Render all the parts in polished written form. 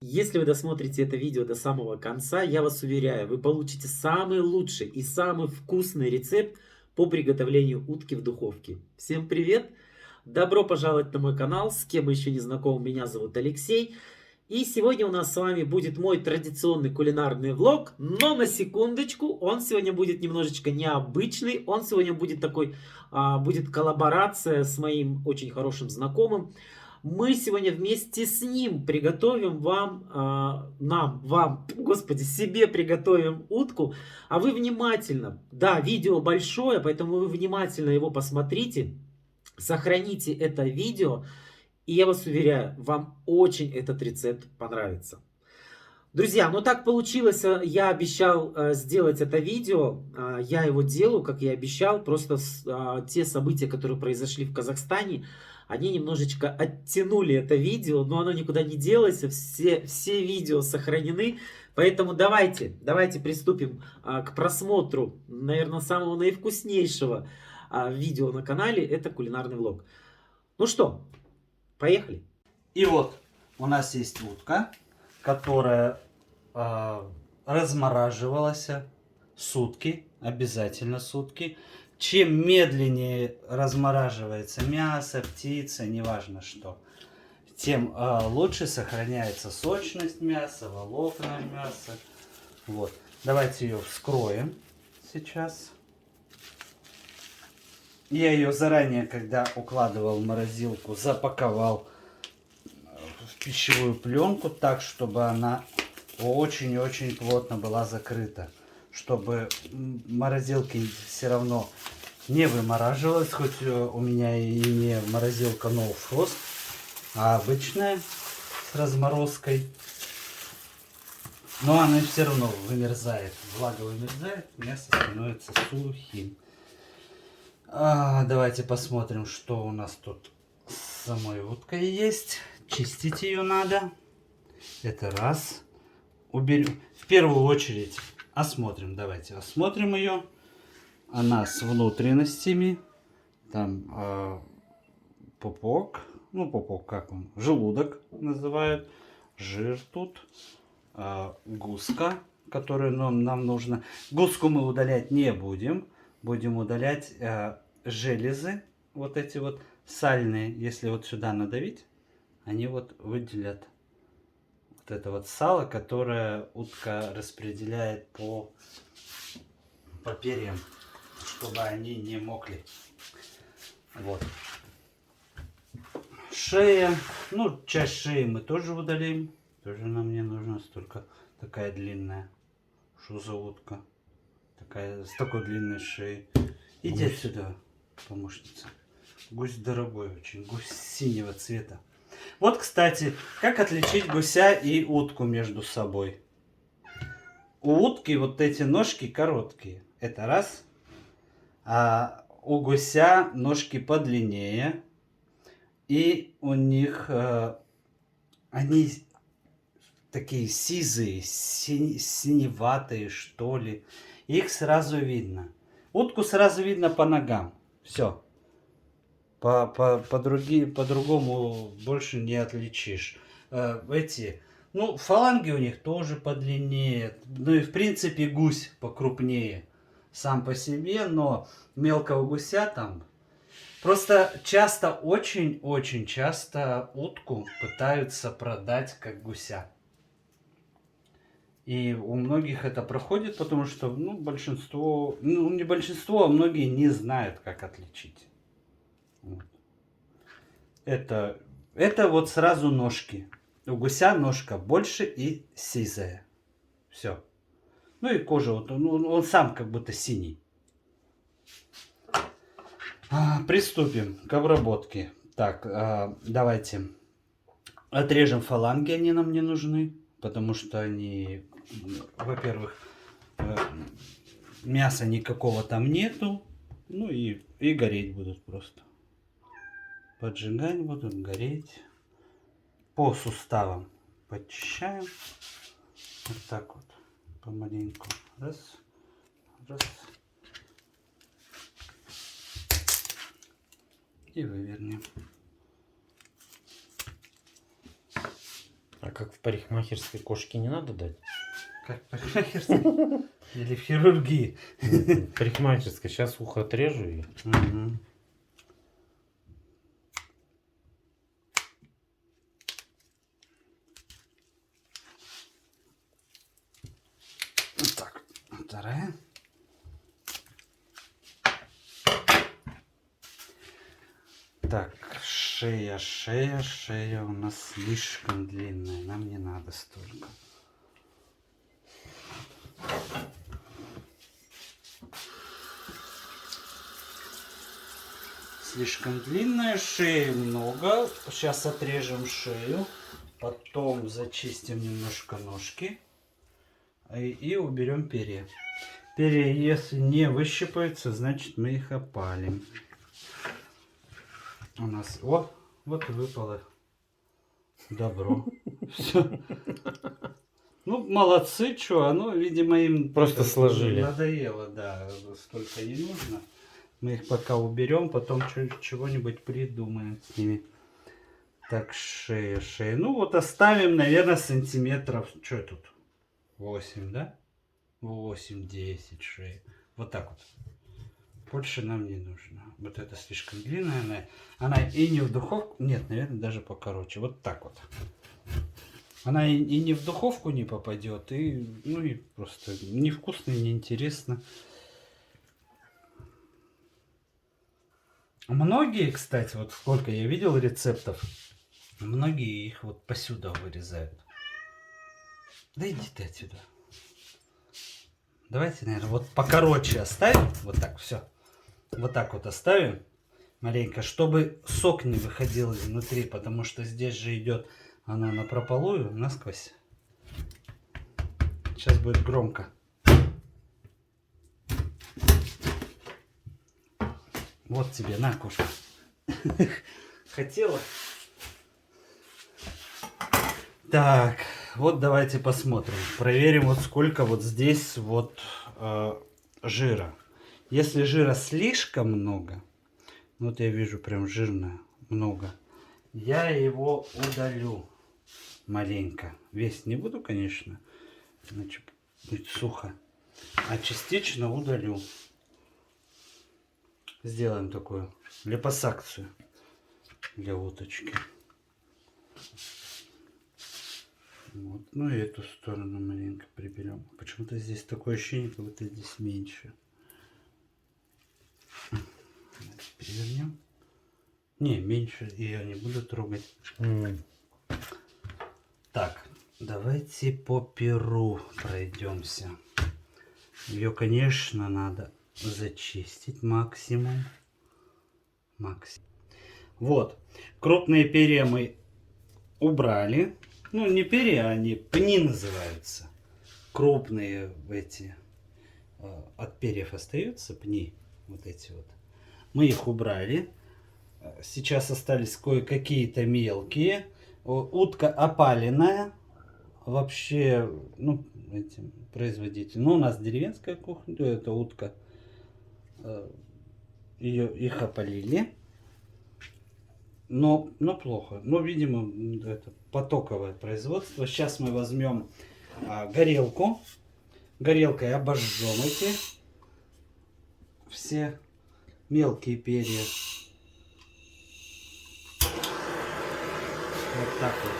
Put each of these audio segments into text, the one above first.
Если вы досмотрите это видео до самого конца, я вас уверяю, вы получите самый лучший и самый вкусный рецепт по приготовлению утки в духовке. Всем привет! Добро пожаловать на мой канал, с кем еще не знаком, меня зовут Алексей. И сегодня у нас с вами будет мой традиционный кулинарный влог, но на секундочку, он сегодня будет немножечко необычный, он сегодня будет такой, будет коллаборация с моим очень хорошим знакомым. Мы сегодня вместе с ним приготовим вам, господи, себе приготовим утку, а вы внимательно, да, видео большое, поэтому вы внимательно его посмотрите, сохраните это видео, и я вас уверяю, вам очень этот рецепт понравится. Друзья, ну так получилось, я обещал сделать это видео, я его делаю, как я обещал, просто те события, которые произошли в Казахстане, они немножечко оттянули это видео, но оно никуда не делось, все видео сохранены, поэтому давайте приступим к просмотру, наверное, самого наивкуснейшего видео на канале, это кулинарный влог. Ну что, поехали! И вот у нас есть утка, которая размораживалась сутки, обязательно сутки. Чем медленнее размораживается мясо, птица, неважно что, тем лучше сохраняется сочность мяса, волокна мяса. Вот. Давайте ее вскроем сейчас. Я ее заранее, когда укладывал в морозилку, запаковал в пищевую пленку так, чтобы она очень-очень плотно была закрыта, чтобы морозилки все равно не вымораживалась, хоть у меня и не морозилка No Frost, а обычная с разморозкой, но она все равно вымерзает, влага вымерзает, мясо становится сухим. Давайте посмотрим, что у нас тут с самой уткой есть. Чистить ее надо. Это раз. Уберем. В первую очередь осмотрим. Давайте осмотрим ее. Она с внутренностями. Там пупок. Ну, пупок как он? Желудок называют. Жир тут. Гуска, которую нам нужно. Гуску мы удалять не будем. Будем удалять железы. Вот эти вот сальные. Если вот сюда надавить, они вот выделят вот это вот сало, которое утка распределяет по перьям, чтобы они не мокли. Вот. Шея. Ну, часть шеи мы тоже удалим. Тоже нам не нужно столько. Такая длинная. Что за утка? Такая, с такой длинной шеей. Иди отсюда, помощница. Гусь дорогой очень. Гусь синего цвета. Вот, кстати, как отличить гуся и утку между собой. У утки вот эти ножки короткие. Это раз. А у гуся ножки подлиннее. И у них они такие сизые, синеватые, что ли. Их сразу видно. Утку сразу видно по ногам. Все. По-другому больше не отличишь. Ну, фаланги у них тоже подлиннее. Ну и в принципе гусь покрупнее сам по себе, но мелкого гуся там. Просто часто, очень часто утку пытаются продать как гуся. И у многих это проходит, потому что, ну, большинство, ну, не большинство, а многие не знают, как отличить. Вот. Это вот сразу ножки. У гуся ножка больше и сизая. Все. Ну и кожа, вот он сам как будто синий. Приступим к обработке. Так, давайте отрежем фаланги, они нам не нужны, потому что они, во-первых, мяса никакого там нету, ну и гореть будут просто. Поджигать будут, гореть. По суставам подчищаем. Вот так вот, помаленьку. Раз, раз. И вывернем. А как в парикмахерской кошке не надо дать? Как в парикмахерской? Или в хирургии? В парикмахерской. Сейчас ухо отрежу и... Мгм. Вот так. Вторая. Так, шея у нас слишком длинная. Нам не надо столько. Слишком длинная, шеи много. Сейчас отрежем шею. Потом зачистим немножко ножки. И уберем перья. Перья, если не выщипаются, значит мы их опалим. У нас... О, вот и выпало. Добро. Все. Ну, молодцы, что, оно, видимо, им... Просто сложили. Надоело, да, столько не нужно. Мы их пока уберем, потом чего-нибудь придумаем с ними. Так, шея. Ну, вот оставим, наверное, сантиметров... Что тут? 8, да? 8-10 шеи. Вот так вот. Больше нам не нужно. Вот это слишком длинная. Она и не в духовку... Нет, наверное, даже покороче. Вот так вот. Она и не в духовку не попадет. И, ну, и просто невкусно и неинтересно. Многие, кстати, вот сколько я видел рецептов, многие их вот посюда вырезают. Да иди ты отсюда. Давайте, наверное, вот покороче оставим. Вот так, все. Вот так вот оставим маленько, чтобы сок не выходил изнутри, потому что здесь же идет она напропалую, насквозь. Сейчас будет громко. Вот тебе, на, кушай. Хотела? Так, вот давайте посмотрим. Проверим, вот сколько вот здесь вот жира. Если жира слишком много, вот я вижу прям жирное много, я его удалю маленько. Весь не буду, конечно, иначе будет сухо. А частично удалю. Сделаем такую липосакцию для уточки. Вот. Ну и эту сторону маленько приберем. Почему-то здесь такое ощущение, как будто здесь меньше. Перевернем. Не, меньше ее не буду трогать. Так, давайте по перу пройдемся. Ее, конечно, надо зачистить максимум. Вот. Крупные перья мы убрали. Ну, не перья, они пни называются. Крупные эти. От перьев остаются пни. Вот эти вот. Мы их убрали. Сейчас остались кое-какие-то мелкие. Утка опаленная. Вообще, ну, этим производитель. Ну, у нас деревенская кухня. Это утка. Их опалили. Но плохо. Но, видимо, это потоковое производство. Сейчас мы возьмем горелку. Горелкой обожжем эти все мелкие перья. Вот так вот.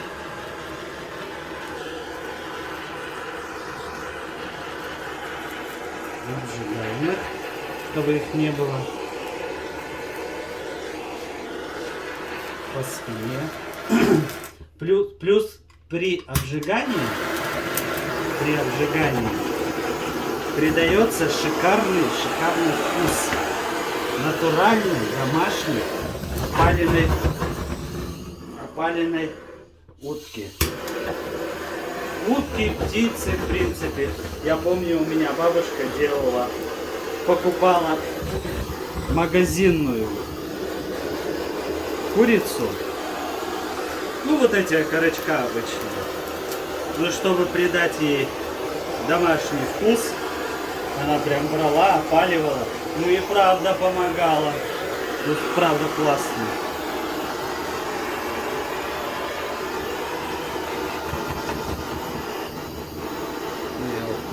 Обжигаем их, чтобы их не было по спине. Плюс при обжигании придается шикарный вкус. Натуральной, домашней, опаленной утки. Утки, птицы, в принципе. Я помню, у меня бабушка покупала магазинную курицу. Ну, вот эти окорочка обычные. Ну, чтобы придать ей домашний вкус, она прям брала, опаливала. Ну и правда помогала. Ну, правда классно.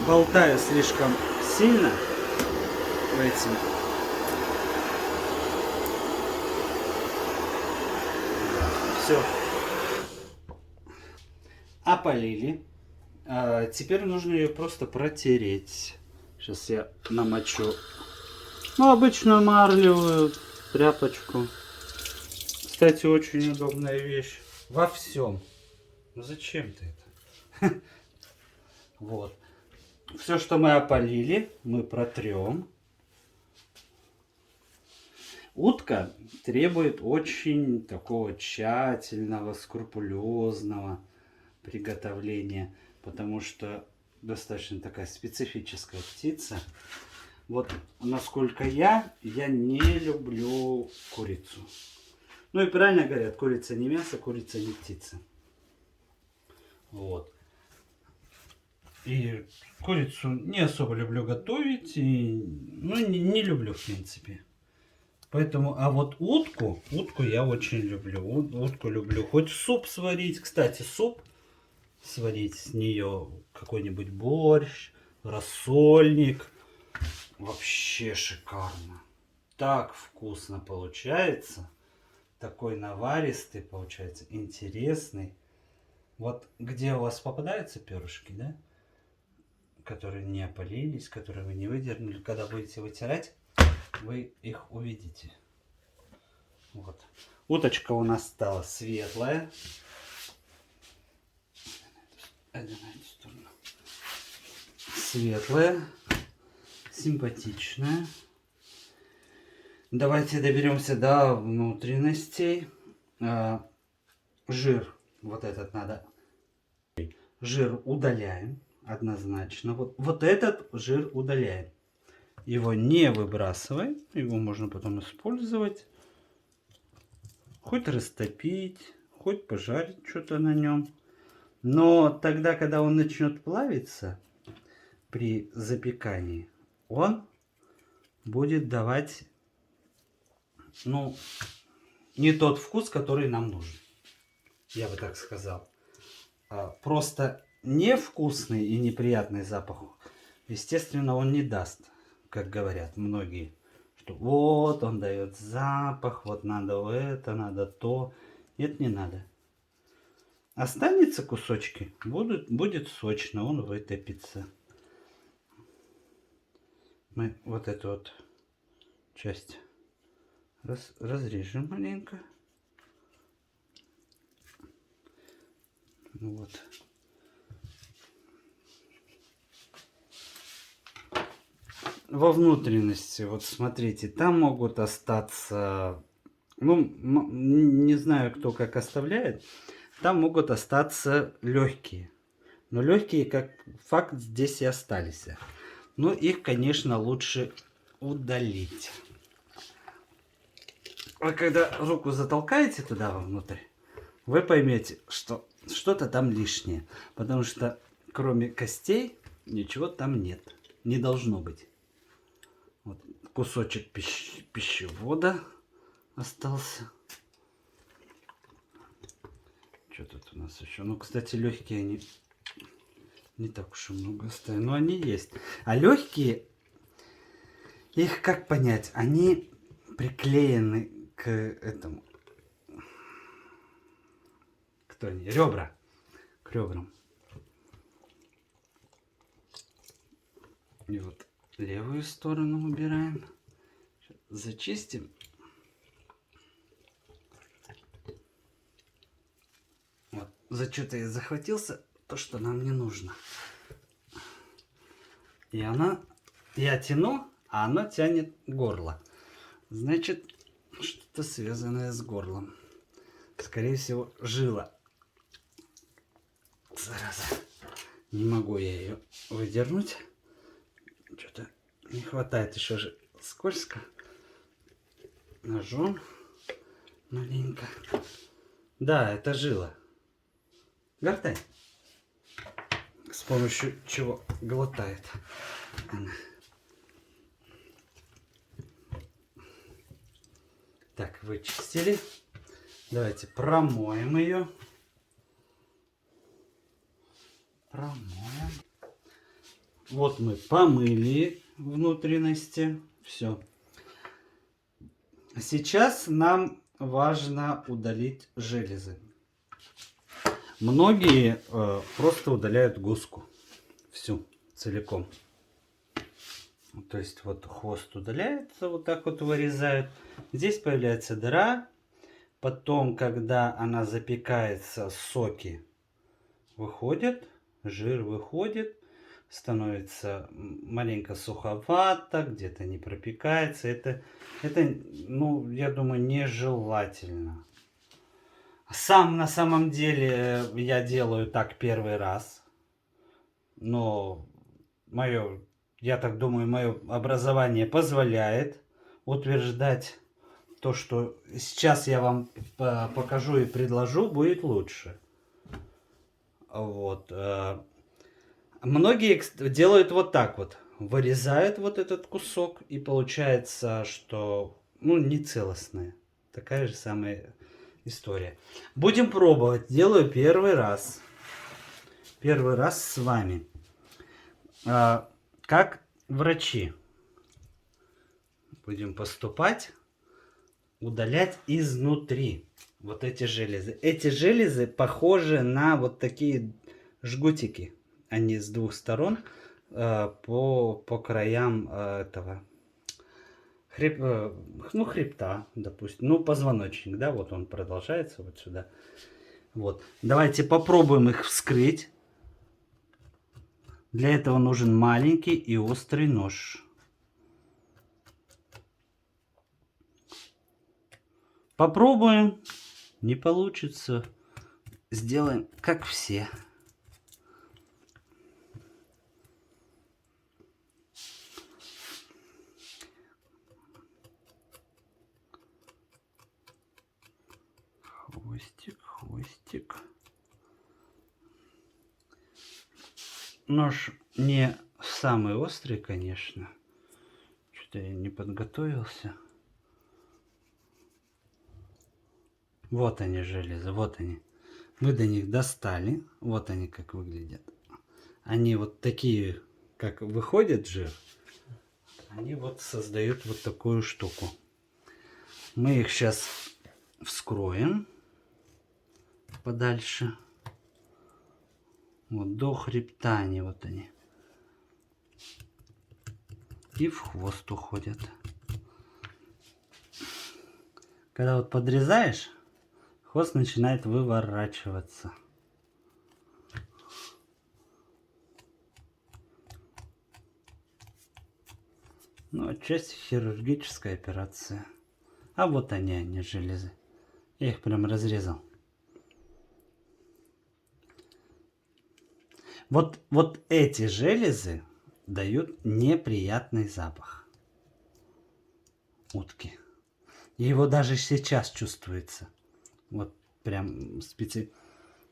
болтаю слишком сильно этим. Все. Опалили. Теперь нужно ее просто протереть. Сейчас я намочу, ну, обычную марлевую тряпочку. Кстати, очень удобная вещь. Во всем. Ну зачем ты это? Вот. Все, что мы опалили, мы протрем. Утка требует очень такого тщательного, скрупулезного приготовления, потому что достаточно такая специфическая птица. Вот насколько я не люблю курицу. Ну и правильно говорят, курица не мясо, курица не птица. Вот. И курицу не особо люблю готовить, и, ну, не люблю в принципе. Поэтому, а вот утку я очень люблю. Утку люблю. Хоть суп сварить, кстати, суп сварить с нее, какой-нибудь борщ, рассольник. Вообще шикарно. Так вкусно получается. Такой наваристый получается, интересный. Вот где у вас попадаются перышки, да? Которые не опалились, которые вы не выдернули. Когда будете вытирать, вы их увидите. Вот. Уточка у нас стала светлая. Светлая, симпатичная. Давайте доберемся до внутренностей. Жир, вот этот надо. Жир удаляем однозначно. Вот этот жир удаляем. Его не выбрасываем. Его можно потом использовать. Хоть растопить, хоть пожарить что-то на нем. Но тогда, когда он начнет плавиться при запекании, он будет давать, ну, не тот вкус, который нам нужен. Я бы так сказал. Просто невкусный и неприятный запах, естественно, он не даст, как говорят многие. Что вот он дает запах, вот надо это, надо то. Нет, не надо. Останется кусочки, будет сочно, он вытопится. Мы вот эту вот часть разрежем маленько. Вот. Во внутренности, вот смотрите, там могут остаться, ну, не знаю, кто как оставляет, там могут остаться легкие. Но легкие, как факт, здесь и остались. Но их, конечно, лучше удалить. А когда руку затолкаете туда вовнутрь, вы поймете, что что-то там лишнее. Потому что кроме костей ничего там нет. Не должно быть. Вот кусочек пищевода остался. Что тут у нас еще? Ну, кстати, легкие они не так уж и много оставили. Но они есть. А легкие, их как понять? Они приклеены к этому. Кто они? Ребра. К ребрам. И вот левую сторону убираем. Зачистим. Вот. За что-то я захватился, то, что нам не нужно. И она, я тяну, а она тянет горло. Значит, что-то связанное с горлом. Скорее всего, жила. Зараза. Не могу я ее выдернуть. Что-то не хватает, еще же скользко. Ножом маленько. Да, это жила. Гортань. С помощью чего глотает она. Так, вычистили. Давайте промоем ее. Промоем. Вот мы помыли внутренности. Все. Сейчас нам важно удалить железы. Многие просто удаляют гуску. Всю, целиком. То есть вот хвост удаляется, вот так вот вырезают. Здесь появляется дыра. Потом, когда она запекается, соки выходят, жир выходит, становится маленько суховато, где-то не пропекается. Это, ну, я думаю, нежелательно. Сам на самом деле я делаю так первый раз. Но я так думаю, мое образование позволяет утверждать то, что сейчас я вам покажу и предложу, будет лучше. Вот. Многие делают вот так вот. Вырезают вот этот кусок, и получается, что, ну, нецелостная. Такая же самая история. Будем пробовать. Делаю первый раз. Первый раз с вами. Как врачи будем поступать, удалять изнутри вот эти железы. Эти железы похожи на вот такие жгутики. Они с двух сторон по краям этого хребта, допустим. Ну, позвоночник, да, вот он продолжается вот сюда. Вот. Давайте попробуем их вскрыть. Для этого нужен маленький и острый нож. Попробуем. Не получится. Сделаем как все. Хвостик, хвостик. Нож не самый острый, конечно. Что-то я не подготовился. Вот они, железы, вот они. Мы до них достали. Вот они как выглядят. Они вот такие, как выходит жир. Они вот создают вот такую штуку. Мы их сейчас вскроем подальше. Вот до хребта они, вот они. И в хвост уходят. Когда вот подрезаешь, хвост начинает выворачиваться. Ну, отчасти хирургическая операция. А вот они, железы. Я их прям разрезал. Вот эти железы дают неприятный запах утки. И его даже сейчас чувствуется. Вот прям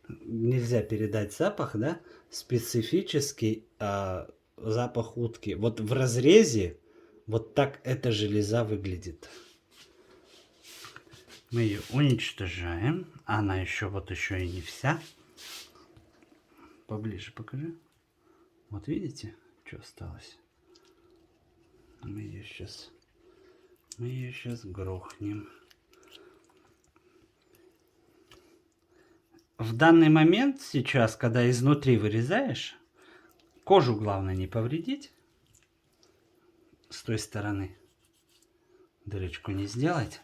нельзя передать запах, да? Специфический запах утки. Вот в разрезе вот так эта железа выглядит. Мы ее уничтожаем. Она еще и не вся. Поближе покажи. Вот видите, что осталось? Мы ее сейчас грохнем. В данный момент сейчас, когда изнутри вырезаешь, кожу главное не повредить. С той стороны дырочку не сделать.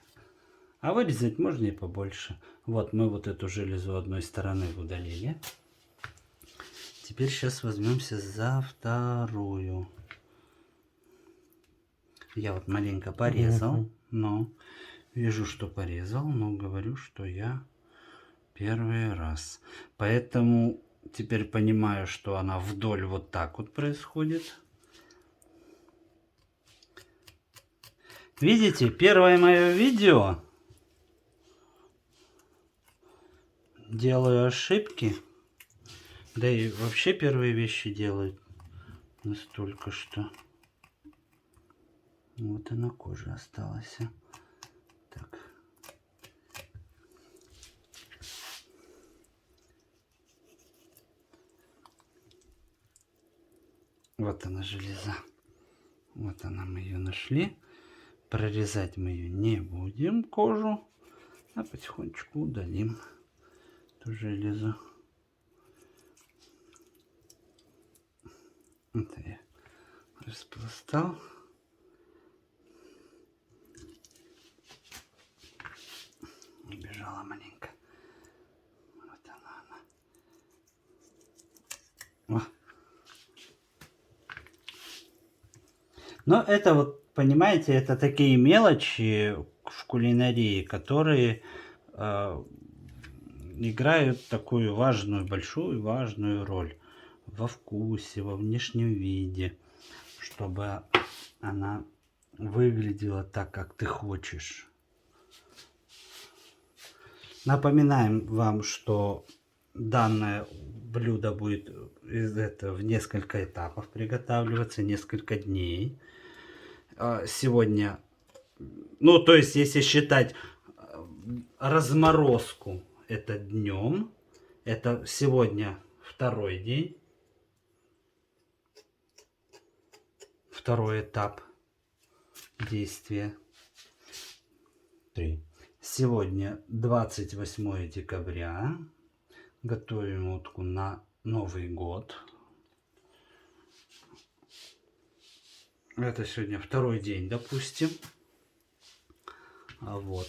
А вырезать можно и побольше. Вот мы вот эту железу одной стороны удалили. Теперь сейчас возьмемся за вторую. Я вот маленько порезал, но вижу, что порезал, но говорю, что я первый раз. Поэтому теперь понимаю, что она вдоль вот так вот происходит. Видите, первое мое видео. Делаю ошибки. Да и вообще первые вещи делают настолько, что... Вот она кожа осталась. Так. Вот она железа. Вот она, мы ее нашли. Прорезать мы ее не будем, кожу, а потихонечку удалим эту железу. Это я распластал. Убежала маленько. Вот она. О. Но это вот, понимаете, это такие мелочи в кулинарии, которые играют такую важную, большую важную роль во вкусе, во внешнем виде, чтобы она выглядела так, как ты хочешь. Напоминаем вам, что данное блюдо будет в несколько этапов приготавливаться, несколько дней. Сегодня, ну то есть если считать разморозку, это днем, это сегодня второй день, второй этап действия. 3. Сегодня 28 декабря. Готовим утку на Новый год. Это сегодня второй день, допустим. Вот.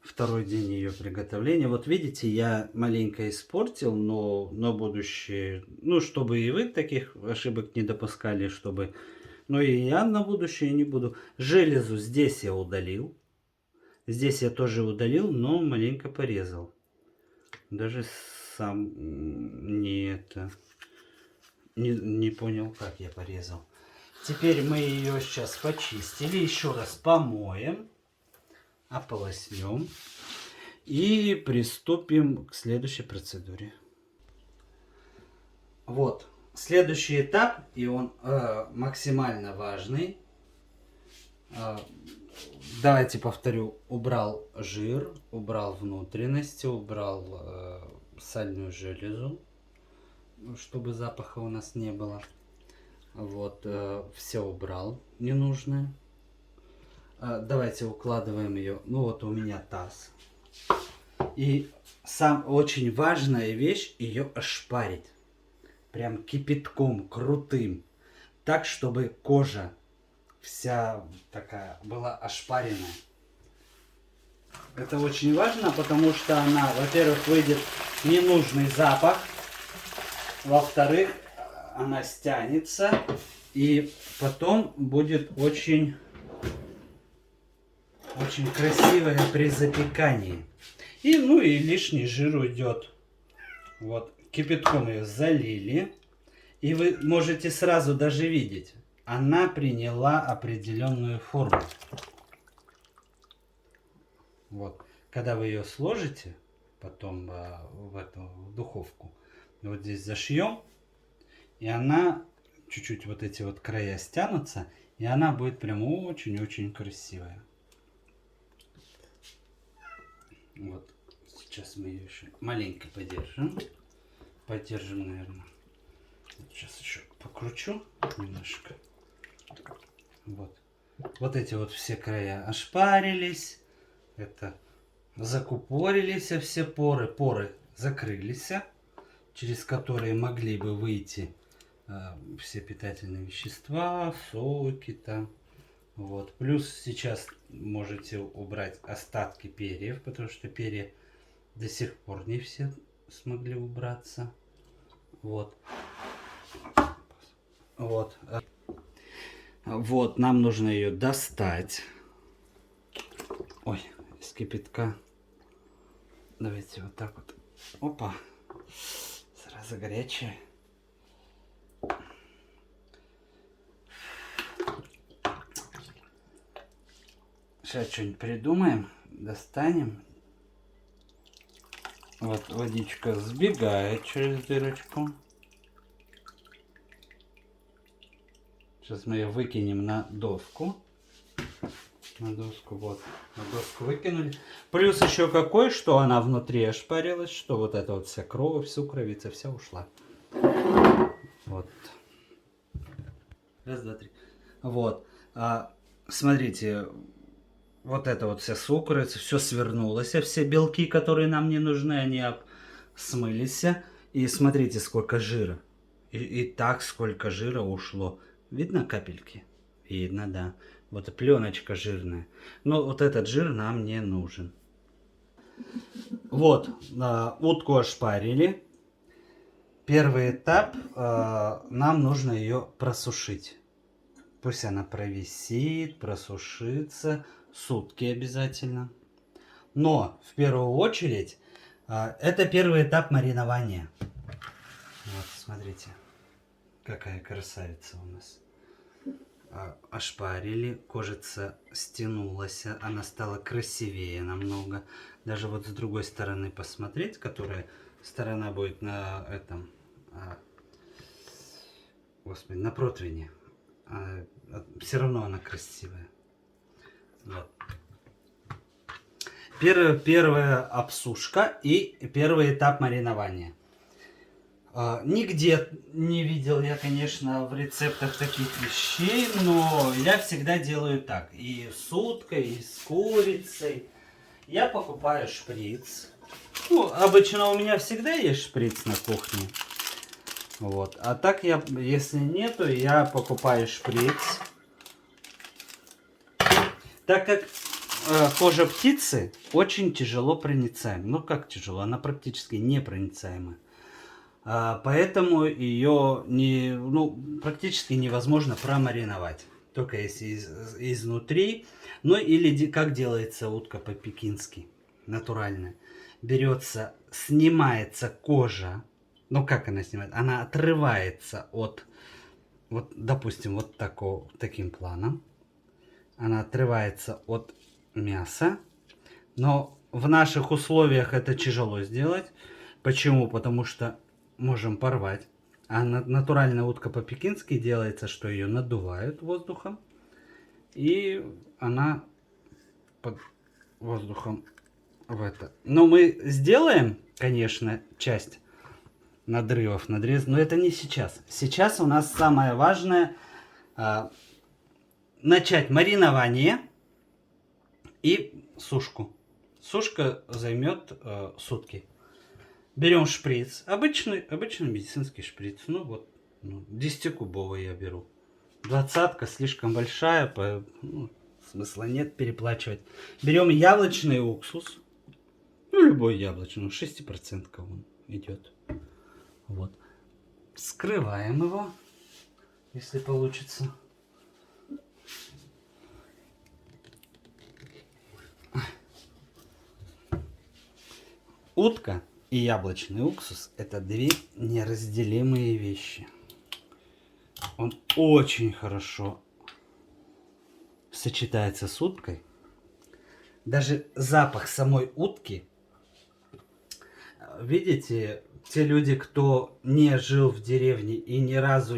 Второй день ее приготовления. Вот видите, я маленько испортил, но на будущее, ну, чтобы и вы таких ошибок не допускали, чтобы... Но и я на будущее не буду. Железу здесь я удалил. Здесь я тоже удалил, но маленько порезал. Даже сам не понял, как я порезал. Теперь мы ее сейчас почистили. Еще раз помоем. Ополоснем. И приступим к следующей процедуре. Вот. Следующий этап, и он максимально важный. Давайте повторю. Убрал жир, убрал внутренности, убрал сальную железу, чтобы запаха у нас не было. Вот, все убрал ненужное. Давайте укладываем ее. Ну вот у меня таз. И очень важная вещь, ее ошпарить. Прям кипятком крутым. Так, чтобы кожа вся такая была ошпаренная. Это очень важно, потому что она, во-первых, выйдет ненужный запах. Во-вторых, она стянется. И потом будет очень красивая при запекании. И, ну и лишний жир уйдет. Вот, кипятком ее залили. И вы можете сразу даже видеть, она приняла определенную форму. Вот, когда вы ее сложите, потом в духовку, вот здесь зашьем, и она чуть-чуть вот эти вот края стянутся, и она будет прям очень-очень красивая. Вот, сейчас мы ее еще маленько подержим. Подержим, наверное. Сейчас еще покручу немножко. Вот. Вот эти вот все края ошпарились. Это закупорились все поры. Поры закрылись, через которые могли бы выйти все питательные вещества, соки там. Вот. Плюс сейчас можете убрать остатки перьев, потому что перья до сих пор не все смогли убраться. Вот. Вот. Вот, нам нужно ее достать. Ой, из кипятка. Давайте вот так вот. Опа. Сразу горячая. Сейчас что-нибудь придумаем. Достанем. Вот водичка сбегает через дырочку. Сейчас мы ее выкинем на доску. На доску, вот. На доску выкинули. Плюс еще какой, что она внутри ошпарилась, что вот эта вот вся кровь, сукровица, вся ушла. Вот. Раз, два, три. Вот. Смотрите, вот это вот вся сукровица, все свернулось, все белки, которые нам не нужны, они смылись. И смотрите, сколько жира. И так сколько жира ушло. Видно капельки? Видно, да. Вот пленочка жирная. Но вот этот жир нам не нужен. Вот, утку ошпарили. Первый этап, нам нужно ее просушить. Пусть она провисит, просушится. Сутки обязательно. Но в первую очередь, это первый этап маринования. Вот, смотрите, какая красавица у нас. Ошпарили, кожица стянулась, она стала красивее намного. Даже вот с другой стороны посмотреть, которая сторона будет на этом, господи, на противне. Все равно она красивая. Вот. Первая обсушка и первый этап маринования. Нигде не видел я, конечно, в рецептах таких вещей, но я всегда делаю так. И с уткой, и с курицей. Я покупаю шприц. Ну, обычно у меня всегда есть шприц на кухне. Вот. А так, если нету, я покупаю шприц. Так как кожа птицы очень тяжело проницаема. Ну, как тяжело? Она практически непроницаема. Поэтому ее практически невозможно промариновать. Только если изнутри. Ну или как делается утка по-пекински. Натуральная. Берется, снимается кожа. Ну как она снимается? Она отрывается от, вот допустим, вот таким планом. Она отрывается от мяса. Но в наших условиях это тяжело сделать. Почему? Потому что можем порвать. А натуральная утка по-пекински делается, что ее надувают воздухом. И она под воздухом в это. Но мы сделаем, конечно, часть надрывов, надрез, но это не сейчас. Сейчас у нас самое важное начать маринование и сушку. Сушка займет сутки. Берем шприц, обычный медицинский шприц, ну вот, 10-кубовый я беру. 20-ка слишком большая, смысла нет переплачивать. Берем яблочный уксус, любой яблочный, 6% он идет. Вот. Вскрываем его, если получится. Утка и яблочный уксус — это две неразделимые вещи. Он очень хорошо сочетается с уткой. Даже запах самой утки. Видите, те люди, кто не жил в деревне и ни разу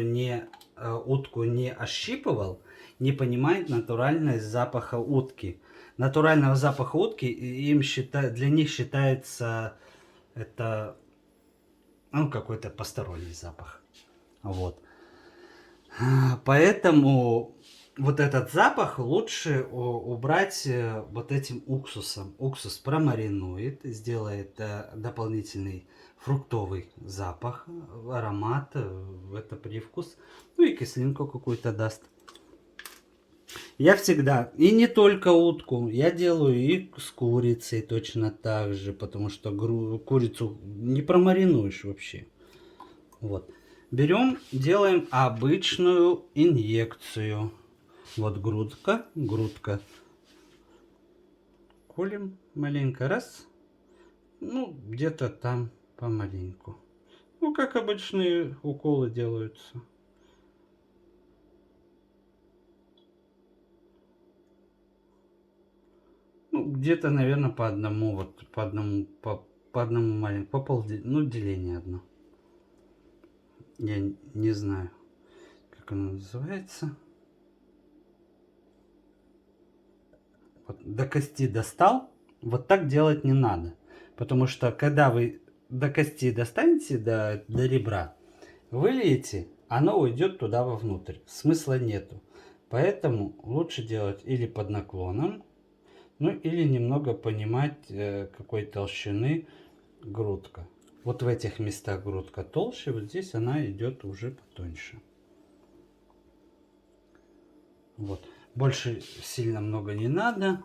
утку не ощипывал, не понимает натуральность запаха утки. Натурального запаха утки для них считается это какой-то посторонний запах. Вот. Поэтому вот этот запах лучше убрать вот этим уксусом. Уксус промаринует, сделает дополнительный фруктовый запах, аромат, это привкус. Ну и кислинку какую-то даст. Я всегда, и не только утку, я делаю и с курицей точно так же, потому что курицу не промаринуешь вообще. Вот. Берем, делаем обычную инъекцию. Вот грудка. Колем маленько, раз. Ну, где-то там помаленьку. Ну, как обычные уколы делаются. Ну, где-то, наверное, по одному маленькому, деление одно. Я не знаю, как оно называется. Вот, до кости достал. Вот так делать не надо. Потому что, когда вы до кости достанете, до ребра, выльете, оно уйдет туда вовнутрь. Смысла нету. Поэтому лучше делать или под наклоном, ну или немного понимать, какой толщины грудка. Вот в этих местах грудка толще, вот здесь она идет уже потоньше. Вот. Больше сильно много не надо.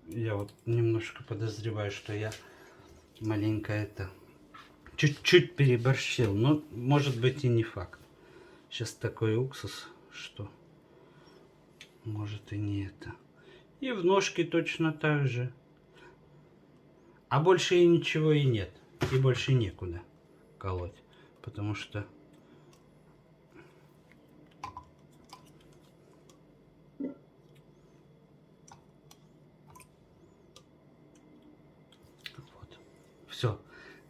Я вот немножко подозреваю, что я маленько это чуть-чуть переборщил, но может быть и не факт. Сейчас такой уксус, что может и не это. И в ножке точно так же. А больше и ничего и нет. И больше некуда колоть. Потому что вот. Все.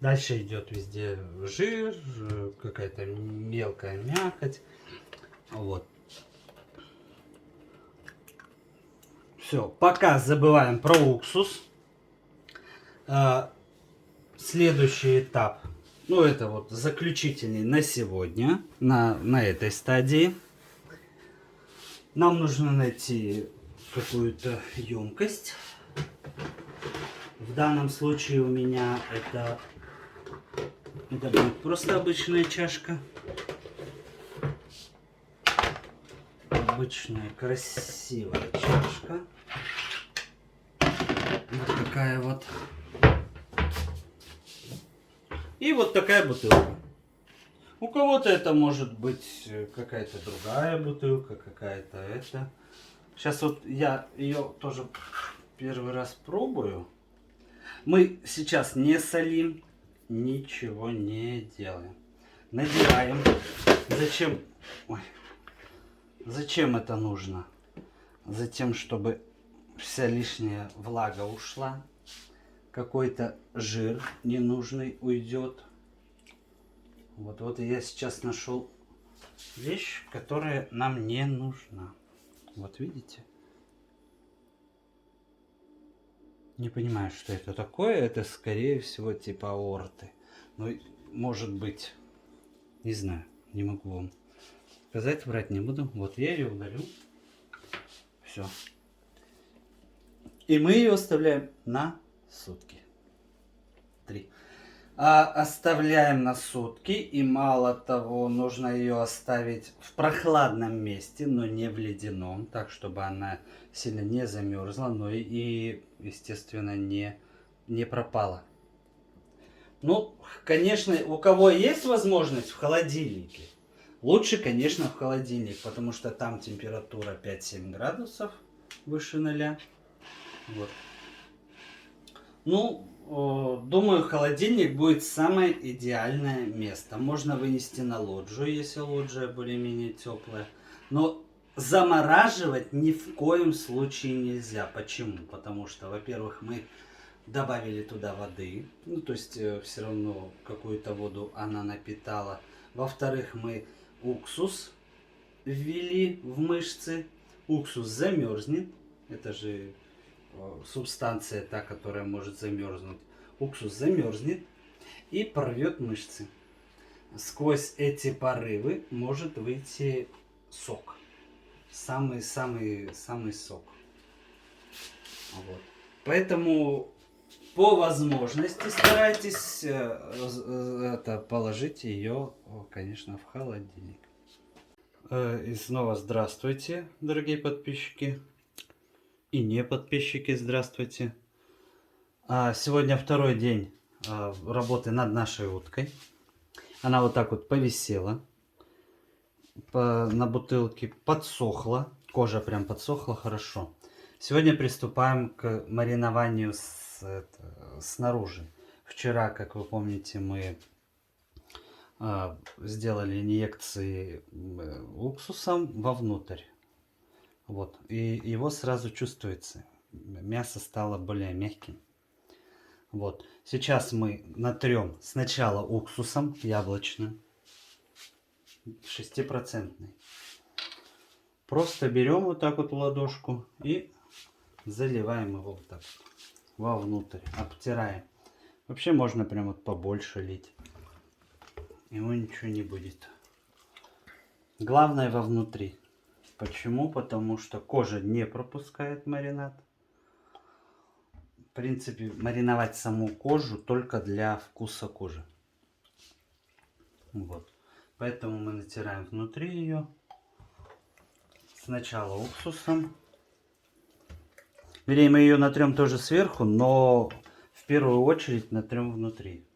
Дальше идет везде жир, какая-то мелкая мякоть. Вот. Все. Пока забываем про уксус. Следующий этап. Ну, это вот заключительный на сегодня. На этой стадии. Нам нужно найти какую-то емкость. В данном случае у меня это будет просто обычная чашка. Обычная красивая чашка. Вот такая вот. И вот такая бутылка. У кого-то это может быть какая-то другая бутылка, какая-то это. Сейчас вот я ее тоже первый раз пробую. Мы сейчас не солим, ничего не делаем. Надеваем. Зачем? Ой. Зачем это нужно? Затем, чтобы вся лишняя влага ушла. Какой-то жир ненужный уйдет. Вот я сейчас нашел вещь, которая нам не нужна. Вот видите? Не понимаю, что это такое. Это, скорее всего, типа аорты. Ну, может быть. Не знаю. Не могу вам сказать. Врать не буду. Вот я ее удалю. Все. И мы ее оставляем на сутки. 3. Оставляем на сутки. И мало того, нужно ее оставить в прохладном месте, но не в ледяном. Так, чтобы она сильно не замерзла, но и естественно, не пропала. Ну, конечно, у кого есть возможность в холодильнике, лучше, конечно, в холодильник, потому что там температура 5-7 градусов выше 0. Вот. Ну, думаю, холодильник будет самое идеальное место. Можно вынести на лоджию, если лоджия более-менее теплая. Но замораживать ни в коем случае нельзя. Почему? Потому что, во-первых, мы добавили туда воды. Ну, то есть, все равно какую-то воду она напитала. Во-вторых, мы уксус ввели в мышцы. Уксус замерзнет. Это же субстанция та, которая может замерзнуть. Уксус замерзнет и порвет мышцы. Сквозь эти порывы может выйти сок. Самый сок. Вот. Поэтому по возможности старайтесь это положить ее, конечно, в холодильник. И снова здравствуйте, дорогие подписчики. И не подписчики, здравствуйте. Сегодня второй день работы над нашей уткой. Она вот так вот повисела на бутылке, подсохла. Кожа прям подсохла хорошо. Сегодня приступаем к маринованию снаружи. Вчера, как вы помните, мы сделали инъекции уксусом вовнутрь. Вот. И его сразу чувствуется. Мясо стало более мягким. Вот. Сейчас мы натрем сначала уксусом яблочным. 6%. Просто берем вот так вот в ладошку и заливаем его вот так вот вовнутрь. Обтираем. Вообще можно прям вот побольше лить. ему ничего не будет. Главное вовнутри. Почему? Потому что кожа не пропускает маринад. В принципе, мариновать саму кожу только для вкуса кожи. Вот. Поэтому мы натираем внутри ее. Сначала уксусом. Вернее, мы ее натрем тоже сверху, но в первую очередь натрем внутри.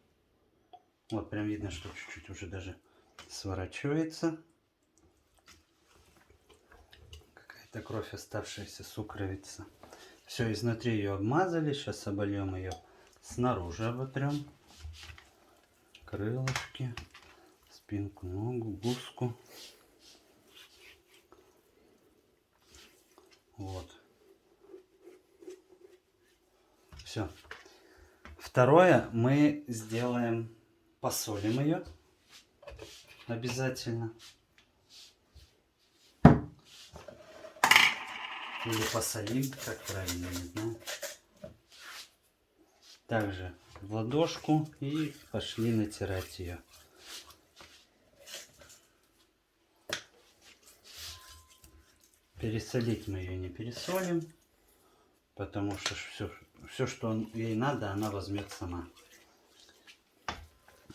Вот, прям видно, что чуть-чуть уже даже сворачивается. Какая-то кровь оставшаяся, сукровица. Все, изнутри ее обмазали. Сейчас обольем ее снаружи, оботрем. Крылышки, спинку, ногу, гуску. Вот. Все. Второе мы сделаем, посолим ее обязательно. Или посолим, как правильно, не знаю. Также в ладошку и пошли натирать ее. Пересолить мы ее не пересолим, потому что все, что ей надо, она возьмет сама.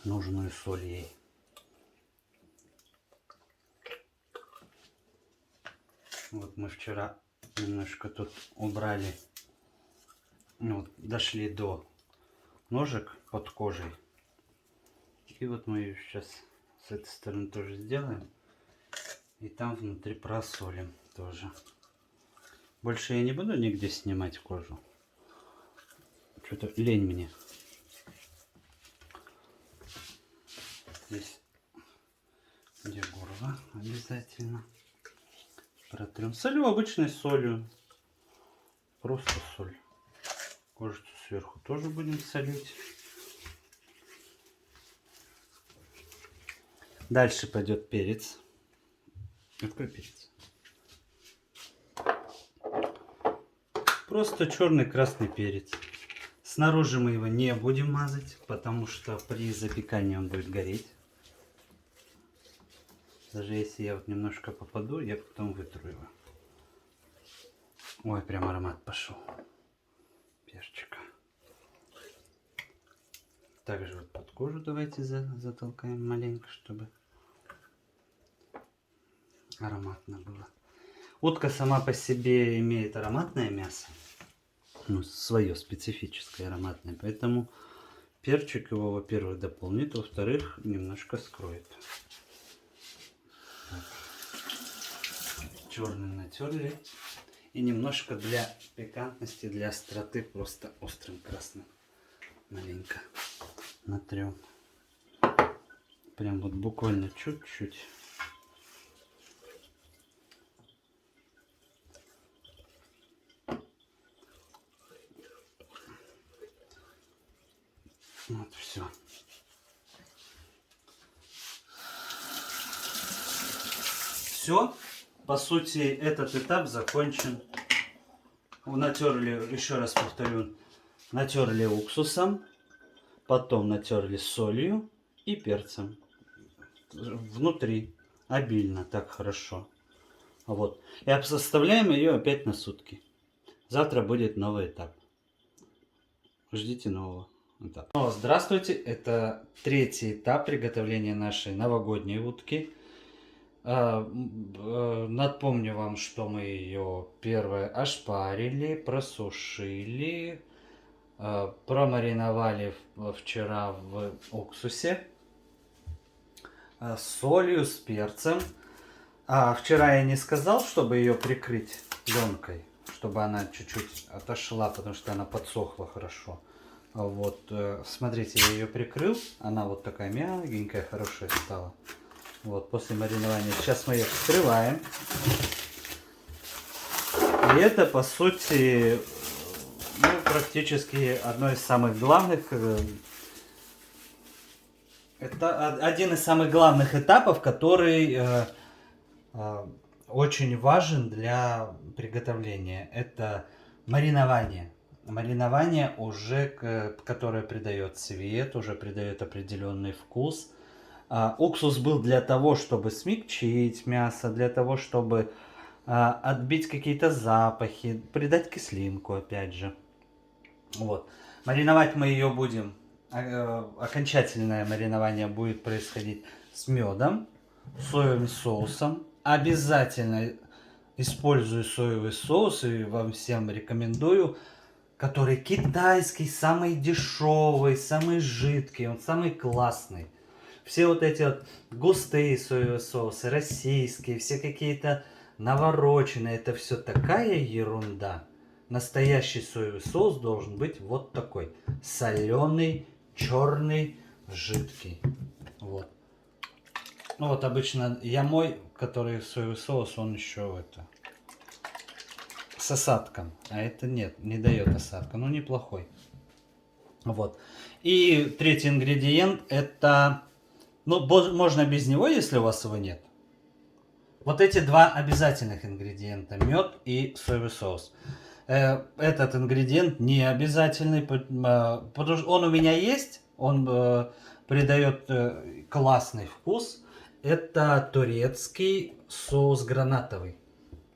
Нужную соль ей. Вот мы вчера немножко тут убрали, вот, дошли до ножек под кожей. И вот мы ее сейчас с этой стороны тоже сделаем. И там внутри просолим тоже. Больше я не буду нигде снимать кожу. Что-то лень мне. Здесь, где горло, обязательно протрем. Солю обычной солью. Просто соль. Кожицу сверху тоже будем солить. Дальше пойдет перец. Какой перец? Просто черный красный перец. Снаружи мы его не будем мазать, потому что при запекании он будет гореть. Даже если я вот немножко попаду, я потом вытру его. Ой, прям аромат пошел. Перчика. Также вот под кожу давайте затолкаем маленько, чтобы ароматно было. Утка сама по себе имеет ароматное мясо. Ну, свое специфическое ароматное. Поэтому перчик его, во-первых, дополнит, во-вторых, немножко скроет. Черный натерли. И немножко для пикантности, для остроты, просто острым красным маленько натрем. Прям вот буквально чуть-чуть. Вот все. Все. По сути, этот этап закончен. Натерли, еще раз повторю, натерли уксусом, потом натерли солью и перцем. Внутри обильно, так хорошо. Вот. И оставляем ее опять на сутки. Завтра будет новый этап. Ждите нового этапа. Снова здравствуйте. Это третий этап приготовления нашей новогодней утки. Напомню вам, что мы ее первое ошпарили, просушили, промариновали вчера в уксусе с солью, с перцем. Вчера я не сказал, чтобы ее прикрыть пленкой, чтобы она чуть-чуть отошла, потому что она подсохла хорошо. Вот, смотрите, я ее прикрыл, она вот такая мягенькая, хорошая стала. Вот, после маринования. Сейчас мы ее вскрываем. И это, по сути, ну, практически одно из самых главных. Это один из самых главных этапов, который очень важен для приготовления. Это маринование. Маринование уже, которое придает цвет, уже придает определенный вкус. Уксус был для того, чтобы смягчить мясо, для того, чтобы отбить какие-то запахи, придать кислинку, опять же. Вот. Мариновать мы ее будем, окончательное маринование будет происходить с медом, соевым соусом. Обязательно использую соевый соус, и вам всем рекомендую, который китайский, самый дешевый, самый жидкий, он самый классный. Все вот эти вот густые соевые соусы, российские, все какие-то навороченные, это все такая ерунда. Настоящий соевый соус должен быть вот такой. Соленый, черный, жидкий. Вот. Ну вот обычно я мой, который соевый соус, он еще это с осадком. А это нет, не дает осадка. Ну неплохой. Вот. И третий ингредиент это... Ну, можно без него, если у вас его нет. Вот эти два обязательных ингредиента. Мед и соевый соус. Этот ингредиент не обязательный, потому что он у меня есть. Он придает классный вкус. Это турецкий соус гранатовый.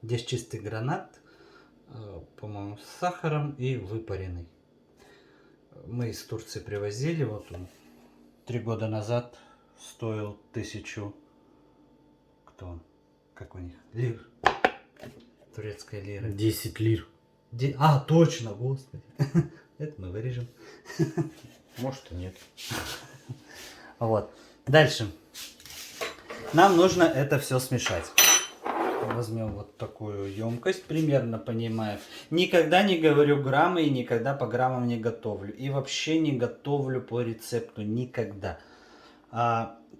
Здесь чистый гранат, по-моему, с сахаром и выпаренный. Мы из Турции привозили. Вот он 3 года назад стоил 1000... Кто он? Как у них? Лир. Турецкая лира. 10 лир. Точно, господи. Это мы вырежем. Может и нет. Вот. Дальше. Нам нужно это все смешать. Возьмем вот такую емкость, примерно понимаю. Никогда не говорю граммы и никогда по граммам не готовлю. И вообще не готовлю по рецепту. Никогда.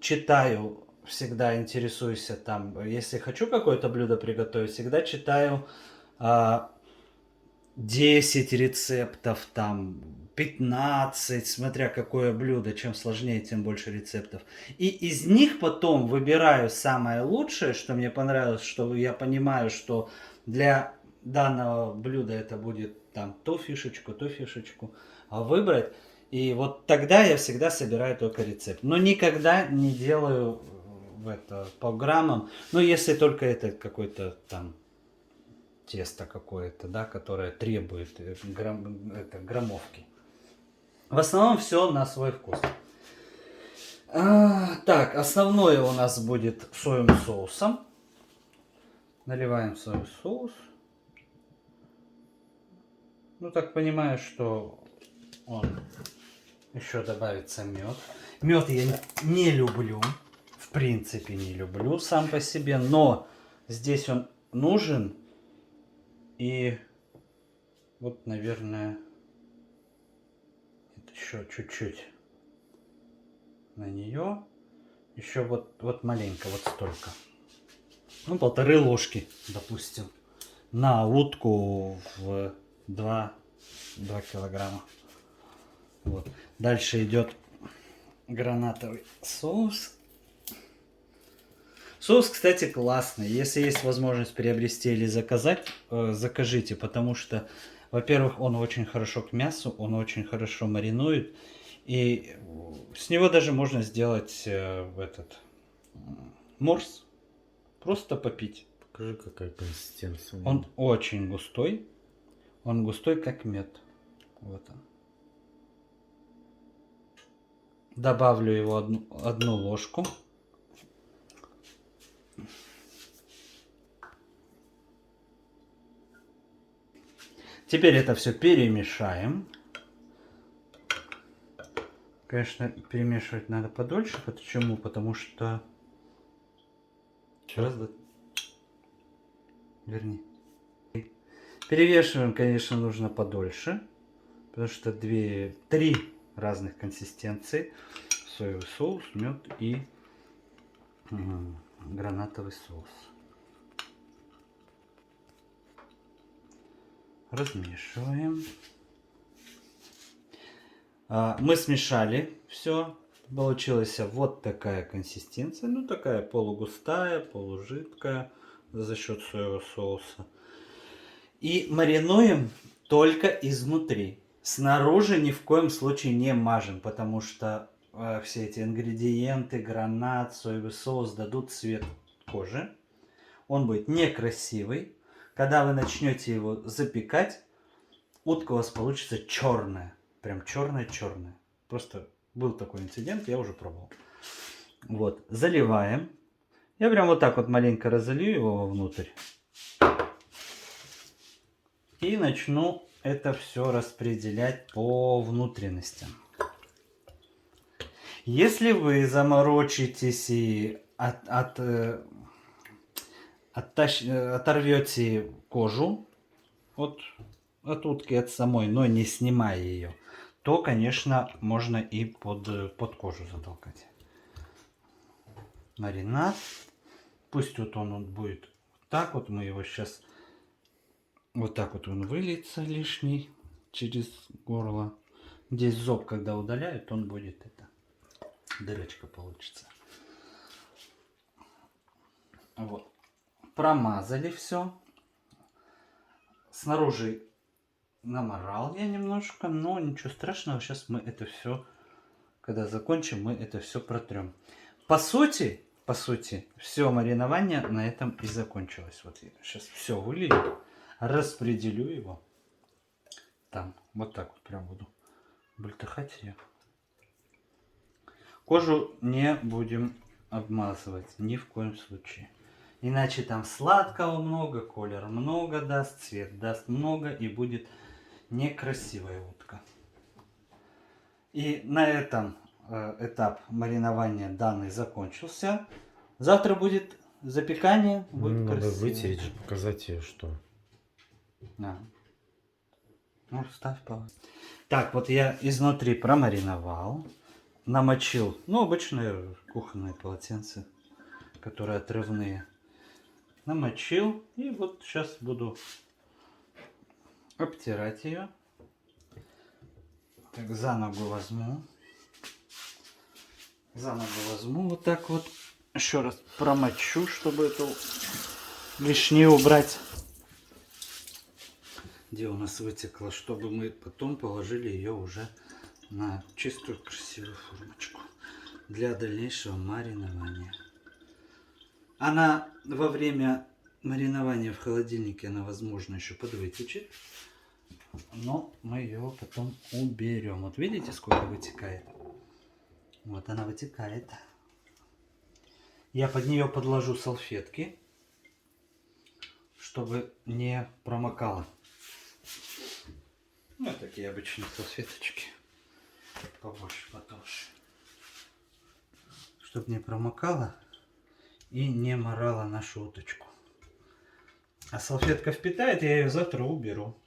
Читаю, всегда интересуюсь там, если хочу какое-то блюдо приготовить, всегда читаю 10 рецептов, там 15, смотря какое блюдо, чем сложнее, тем больше рецептов. И из них потом выбираю самое лучшее, что мне понравилось, что я понимаю, что для данного блюда это будет там ту фишечку, выбрать. И вот тогда я всегда собираю только рецепт. Но никогда не делаю по граммам. Ну, если только это какой-то там тесто какое-то, да, которое требует граммовки. В основном все на свой вкус. Так, основное у нас будет соевым соусом. Наливаем соевый соус. Ну, так понимаю, что он еще добавится мед. Мед я не люблю. В принципе, не люблю сам по себе. Но здесь он нужен. И вот, наверное, еще чуть-чуть на нее. Еще вот маленько, вот столько. Ну, 1,5 ложки, допустим. На утку в 2 килограмма. Вот. Дальше идет гранатовый соус. Соус, кстати, классный. Если есть возможность приобрести или заказать, закажите, потому что, во-первых, он очень хорошо к мясу, он очень хорошо маринует, и с него даже можно сделать морс, просто попить. Покажи, какая консистенция. Он очень густой, как мед. Вот он. Добавлю его одну ложку. Теперь это все перемешаем. Конечно, перемешивать надо подольше. Почему? Потому что... Верни. Перемешиваем, конечно, нужно подольше. Потому что 3 разных консистенции. Соевый соус, мед и гранатовый соус. Размешиваем. Мы смешали все. Получилась вот такая консистенция. Ну, такая полугустая, полужидкая за счет соевого соуса. И маринуем только изнутри. Снаружи ни в коем случае не мажем, потому что все эти ингредиенты, гранат, соевый соус дадут цвет кожи. Он будет некрасивый. Когда вы начнете его запекать, утка у вас получится черная. Прям черная-черная. Просто был такой инцидент, я уже пробовал. Вот, заливаем. Я прям вот так вот маленько разолью его вовнутрь. И начну это все распределять по внутренностям. Если вы заморочитесь и оторвете кожу от утки, от самой, но не снимая ее, то, конечно, можно и под кожу затолкать. Маринад. Пусть вот он будет так вот. Мы его сейчас вот так вот он выльется лишний через горло. Здесь зоб, когда удаляют, он будет это. Дырочка получится. Вот. Промазали все. Снаружи наморал я немножко, но ничего страшного. Сейчас мы это все, когда закончим, мы это все протрем. По сути, все маринование на этом и закончилось. Вот я сейчас все вылью, распределю его. Там, вот так вот прям буду бультыхать ее. Кожу не будем обмазывать ни в коем случае. Иначе там сладкого много, колер много даст, цвет даст много и будет некрасивая утка. И на этом этап маринования данный закончился. Завтра будет запекание. Будет надо красиво. вытереть же, показать ее, что. Да. Ну, ставь паузу. Так, вот я изнутри промариновал. Намочил, ну, обычные кухонные полотенца, которые отрывные. Намочил. И вот сейчас буду обтирать ее. Так, за ногу возьму. Вот так вот. Еще раз промочу, чтобы эту лишнее убрать. Где у нас вытекло, чтобы мы потом положили ее уже на чистую красивую формочку для дальнейшего маринования. Она во время маринования в холодильнике, она, возможно, еще подвытечет, но мы ее потом уберем. Вот видите, сколько вытекает? Вот она вытекает. Я под нее подложу салфетки, чтобы не промокало. Ну, такие обычные салфеточки. Побольше, потолще. Чтобы не промокало и не морало нашу уточку. А салфетка впитает, я ее завтра уберу.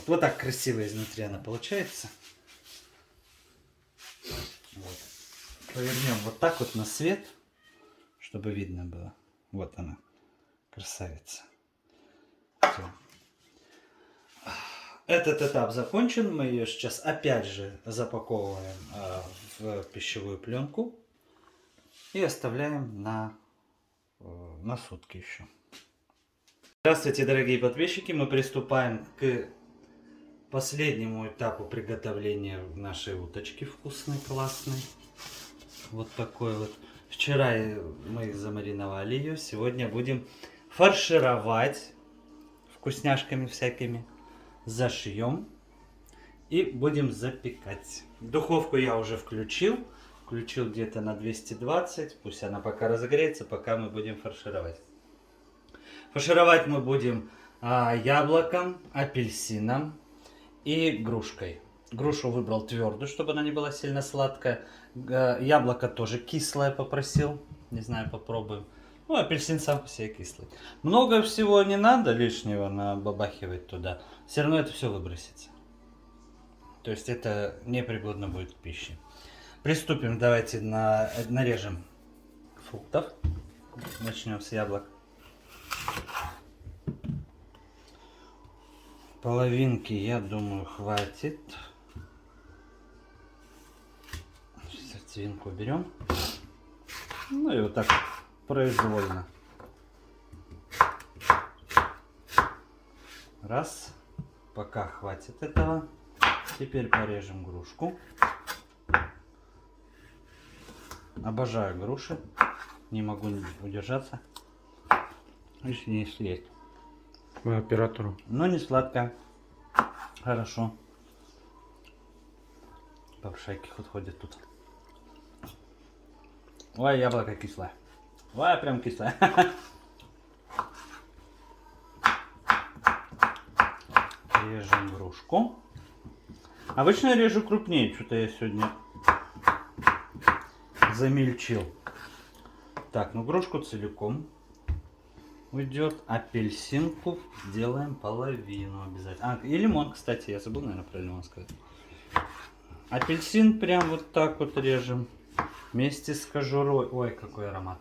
Вот так красиво изнутри она получается. Вот. Повернем вот так вот на свет, чтобы видно было. Вот она, красавица. Все. Этот этап закончен. Мы ее сейчас опять же запаковываем в пищевую пленку и оставляем на сутки еще. Здравствуйте, дорогие подписчики! Мы приступаем к последнему этапу приготовления нашей уточки вкусной, классной. Вот такой вот. Вчера мы замариновали ее. Сегодня будем фаршировать вкусняшками всякими. Зашьем и будем запекать. Духовку я уже включил. Включил где-то на 220. Пусть она пока разогреется, пока мы будем фаршировать. Фаршировать мы будем яблоком, апельсином и грушкой. Грушу выбрал твердую, чтобы она не была сильно сладкая. Яблоко тоже кислое попросил. Не знаю, попробуем. Ну, апельсин сам по себе кислый. Много всего не надо лишнего набабахивать туда. Все равно это все выбросится. То есть это непригодно будет к пище. Приступим. Давайте нарежем фруктов. Начнем с яблок. Половинки, я думаю, хватит. Сердцевинку берем. Ну и вот так произвольно. Раз. Пока хватит этого. Теперь порежем грушку. Обожаю груши. Не могу удержаться. Если не съесть. Оператору. Но не сладкая. Хорошо. Попшайки ходят тут. Ой, яблоко кислое. Ой, прям кислое. Режем грушку. Обычно я режу крупнее. Что-то я сегодня замельчил. Так, ну грушку целиком уйдет. Апельсинку делаем половину обязательно. И лимон, кстати. Я забыл, наверное, про лимон сказать. Апельсин прям вот так вот режем. Вместе с кожурой. Ой, какой аромат.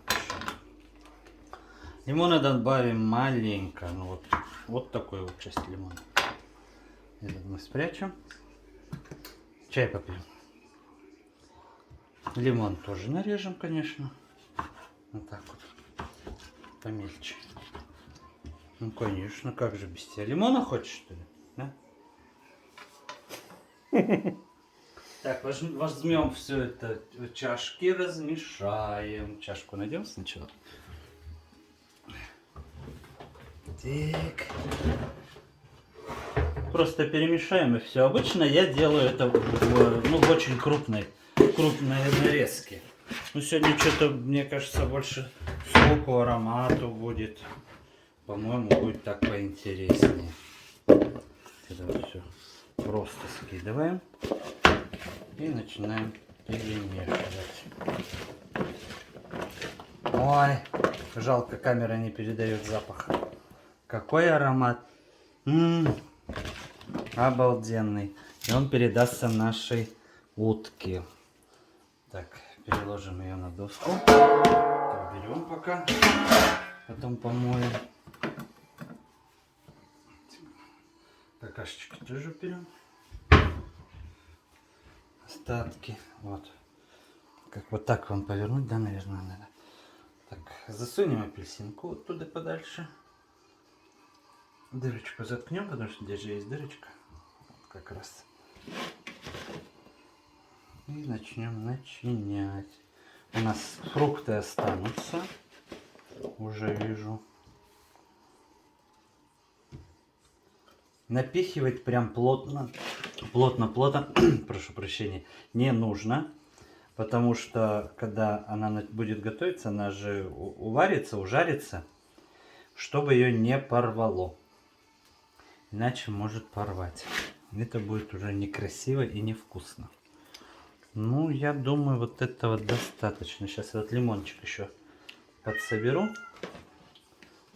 Лимона добавим маленько. Ну вот такой вот часть лимона. Этот мы спрячем. Чай попьем. Лимон тоже нарежем, конечно. Вот так вот. Помельче. Ну, конечно, как же без тебя. Лимона хочешь, что ли? Да? Так, возьмем все это в чашки, размешаем. Чашку найдем сначала. Так. Просто перемешаем и все. Обычно я делаю это в очень крупной нарезке. Но сегодня что-то, мне кажется, больше соку, аромату будет. По-моему, будет так поинтереснее. Это все просто скидываем и начинаем перемешивать. Ой, жалко, камера не передает запах. Какой аромат! Обалденный. И он передастся нашей утке. Так, переложим ее на доску. Берем пока. Потом помоем. Какашечки тоже берем. Остатки. Вот. Как вот так вам повернуть, да, наверное, надо. Так, засунем апельсинку оттуда подальше. Дырочку заткнем, потому что здесь же есть дырочка. Вот как раз. И начнем начинять. У нас фрукты останутся. Уже вижу. Напихивать прям плотно, прошу прощения, не нужно. Потому что, когда она будет готовиться, она же уварится, ужарится, чтобы ее не порвало. Иначе может порвать. Это будет уже некрасиво и невкусно. Ну, я думаю, вот этого достаточно. Сейчас этот лимончик еще подсоберу.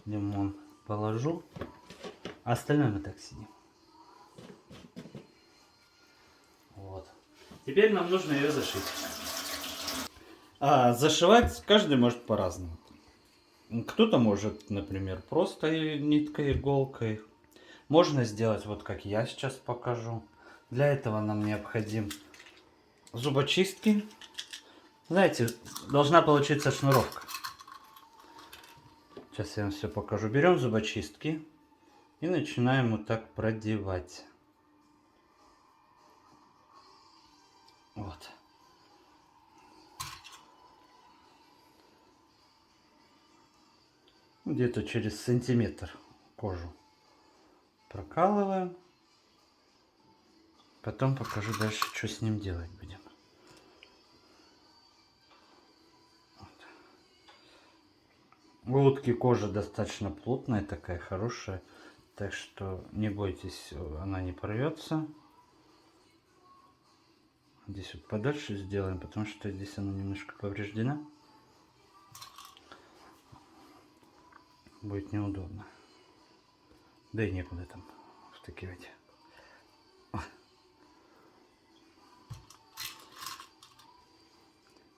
Лимон положу. А остальное мы так сидим. Вот. Теперь нам нужно ее зашить. А зашивать каждый может по-разному. Кто-то может, например, просто ниткой, иголкой. Можно сделать вот как я сейчас покажу. Для этого нам необходим зубочистки. Знаете, должна получиться шнуровка. Сейчас я вам все покажу. Берем зубочистки и начинаем вот так продевать. Вот. Где-то через сантиметр кожу прокалываем. Потом покажу дальше, что с ним делать будем. Вот. У утки кожа достаточно плотная, такая хорошая. Так что не бойтесь, она не порвется. Здесь вот подальше сделаем, потому что здесь она немножко повреждена. Будет неудобно. Да и некуда там втыкивать.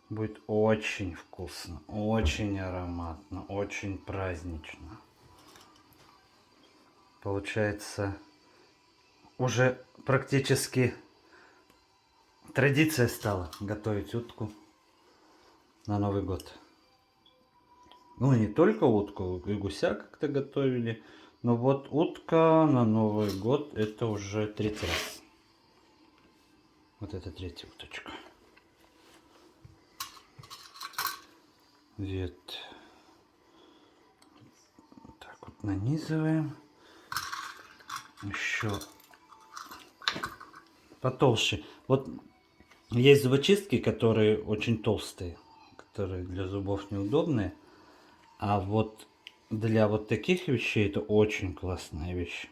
Будет очень вкусно, очень ароматно, очень празднично. Получается, уже практически традиция стала готовить утку на Новый год. Ну, не только утку, и гуся как-то готовили. Но вот утка на Новый год это уже третий раз. Вот это третья уточка. Вот. Так вот нанизываем. Еще потолще. Вот есть зубочистки, которые очень толстые, которые для зубов неудобные. А вот для вот таких вещей это очень классная вещь.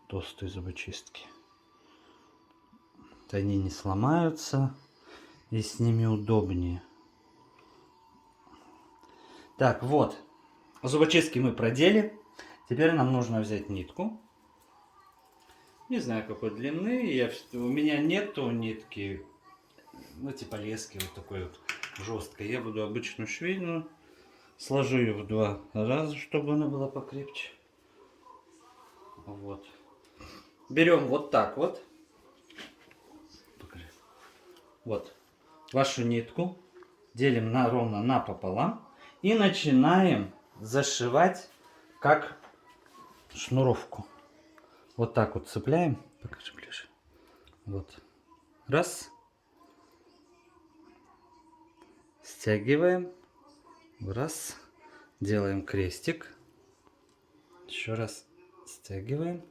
Толстые зубочистки. Они не сломаются и с ними удобнее. Так, вот. Зубочистки мы продели. Теперь нам нужно взять нитку. Не знаю какой длины. У меня нету нитки, ну типа лески вот такой вот жесткой. Я буду обычную швейную. Сложу ее в 2 раза, чтобы она была покрепче. Вот. Берем вот так вот. Покажи. Вот. Вашу нитку делим ровно напополам. И начинаем зашивать как шнуровку. Вот так вот цепляем. Покажи ближе. Вот. Раз. Стягиваем. Раз. Делаем крестик. Еще раз стягиваем.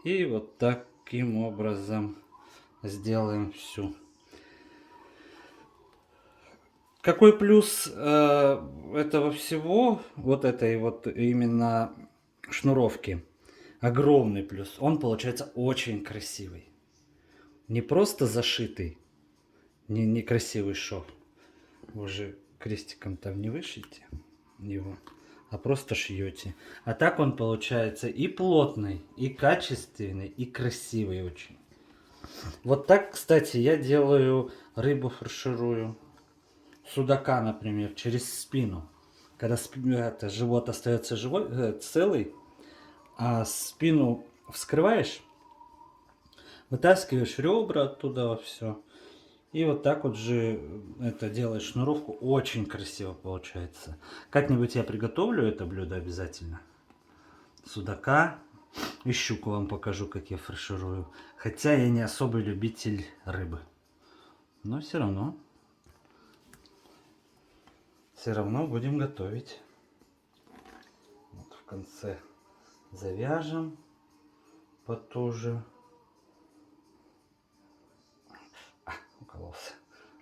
И вот таким образом сделаем всю. Какой плюс этого всего, вот этой вот именно шнуровки? Огромный плюс. Он получается очень красивый. Не просто зашитый, не красивый шов. Вы же крестиком там не вышьете его, а просто шьете. А так он получается и плотный, и качественный, и красивый очень. Вот так, кстати, я делаю рыбу, фарширую. Судака, например, через спину. Когда живот остается целый, а спину вскрываешь, вытаскиваешь ребра оттуда все. И вот так вот же это делаешь шнуровку. Очень красиво получается. Как-нибудь я приготовлю это блюдо обязательно. Судака. И щуку вам покажу, как я фарширую. Хотя я не особый любитель рыбы. Но все равно будем готовить. Вот в конце завяжем потуже. Укололся.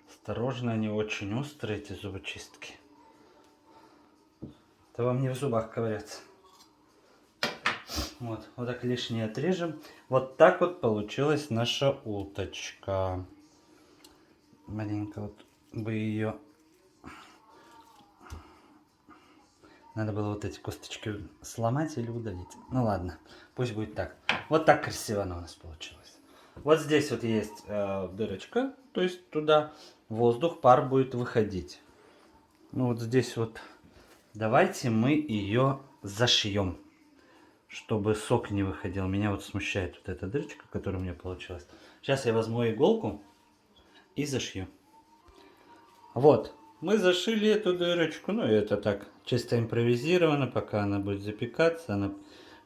Осторожно, они очень острые, эти зубочистки. Это вам не в зубах ковыряться. Вот так лишнее отрежем. Вот так вот получилась наша уточка. Маленько вот бы ее... Надо было вот эти косточки сломать или удалить. Ну ладно, пусть будет так. Вот так красиво она у нас получилась. Вот здесь вот есть дырочка, то есть туда воздух, пар будет выходить. Ну вот здесь вот давайте мы ее зашьем, чтобы сок не выходил. Меня вот смущает вот эта дырочка, которая у меня получилась. Сейчас я возьму иголку и зашью. Вот. Мы зашили эту дырочку, ну это так, чисто импровизировано, пока она будет запекаться, она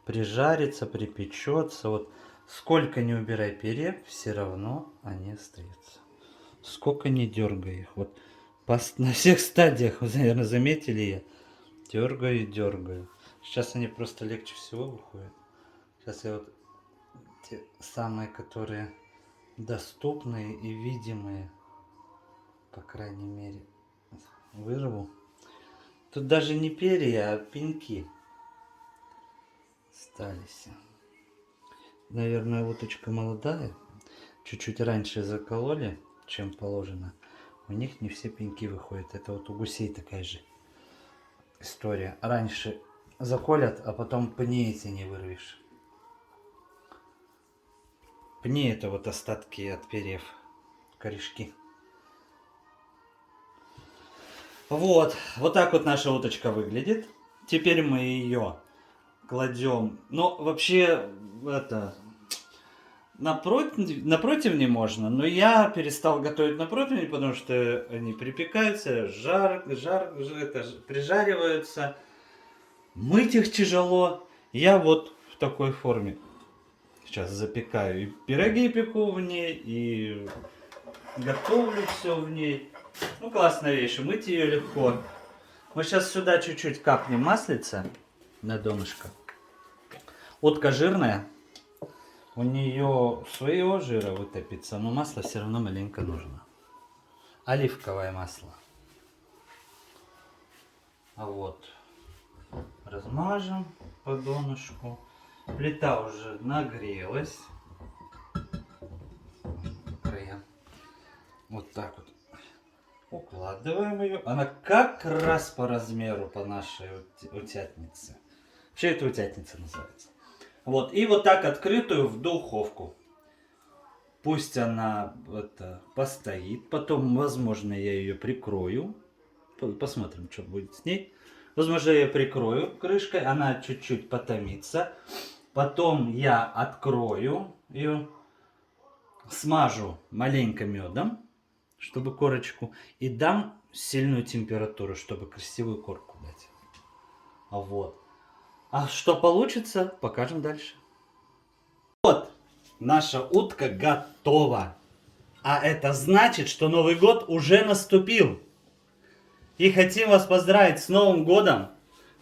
прижарится, припечется. Вот сколько не убирай перья, все равно они остаются. Сколько не дергай их. Вот на всех стадиях, вы, наверное, заметили, я дергаю и дергаю. Сейчас они просто легче всего выходят. Сейчас я вот те самые, которые доступные и видимые, по крайней мере, вырву. Тут даже не перья, а пеньки остались. Наверное, уточка молодая. Чуть-чуть раньше закололи, чем положено. У них не все пеньки выходят. Это вот у гусей такая же история. Раньше заколят, а потом пни эти не вырвешь. Пни это вот остатки от перьев, корешки. Вот так вот наша уточка выглядит. Теперь мы ее кладем. Но вообще это на противне можно, но я перестал готовить на противне, потому что они припекаются, прижариваются. Мыть их тяжело. Я вот в такой форме сейчас запекаю. И пироги пеку в ней, и готовлю все в ней. Ну, классная вещь. Мыть ее легко. Мы сейчас сюда чуть-чуть капнем маслица на донышко. Утка жирная. У нее своего жира вытопится, но масло все равно маленько нужно. Оливковое масло. А вот. Размажем по донышку. Плита уже нагрелась. Краем. Вот так вот. Укладываем ее. Она как раз по размеру по нашей утятнице. Вообще это утятница называется. Вот. И вот так открытую в духовку. Пусть она постоит. Потом, возможно, я ее прикрою. Посмотрим, что будет с ней. Возможно, я ее прикрою крышкой. Она чуть-чуть потомится. Потом я открою ее. Смажу маленько медом, чтобы корочку. И дам сильную температуру, чтобы красивую корку дать. Вот. А что получится, покажем дальше. Вот. Наша утка готова. А это значит, что Новый год уже наступил. И хотим вас поздравить с Новым годом.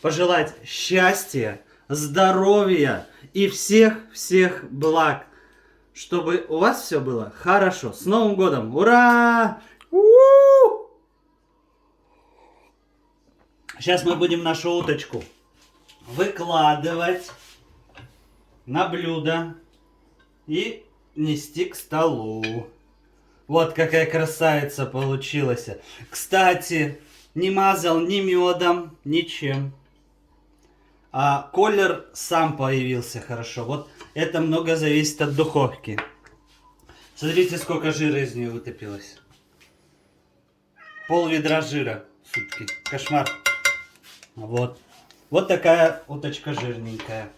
Пожелать счастья, здоровья и всех-всех благ. Чтобы у вас все было хорошо. С Новым годом! Ура! Сейчас мы будем нашу уточку выкладывать на блюдо и нести к столу. Вот какая красавица получилась. Кстати, не мазал ни медом, ничем. А колер сам появился хорошо. Вот это много зависит от духовки. Смотрите, сколько жира из нее вытопилось. Пол ведра жира в сутки. Кошмар. Вот. Вот такая уточка жирненькая.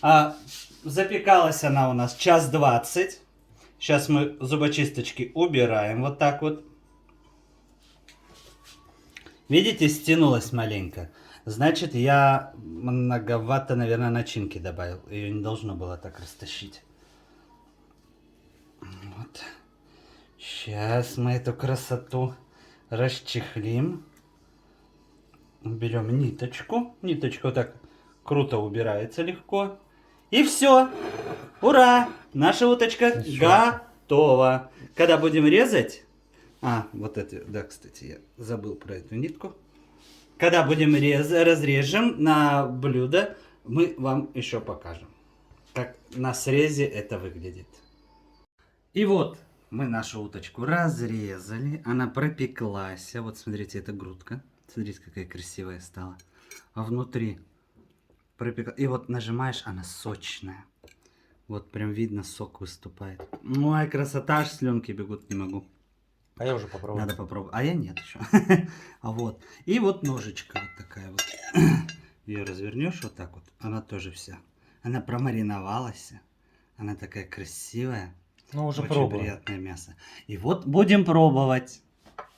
А запекалась она у нас 1:20. Сейчас мы зубочисточки убираем вот так вот. Видите, стянулась маленько. Значит, я многовато, наверное, начинки добавил. Ее не должно было так растащить. Вот. Сейчас мы эту красоту расчехлим. Берем ниточку. Ниточка вот так круто убирается легко. И все. Ура! Наша уточка готова. Когда будем резать... вот это, да, кстати, я забыл про эту нитку. Когда будем разрежем на блюдо, мы вам еще покажем, как на срезе это выглядит. И вот мы нашу уточку разрезали, она пропеклась. Вот смотрите, это грудка. Смотрите, какая красивая стала. А внутри пропеклась. И вот нажимаешь, она сочная. Вот прям видно, сок выступает. Ой, красота, аж слюнки бегут, не могу. А я уже попробовал. Надо попробовать. А я нет еще. Вот. И вот ножичка вот такая вот. Ее развернешь вот так вот. Она тоже вся. Она промариновалась. Она такая красивая. Ну, уже очень пробуем. приятное мясо. И вот будем пробовать.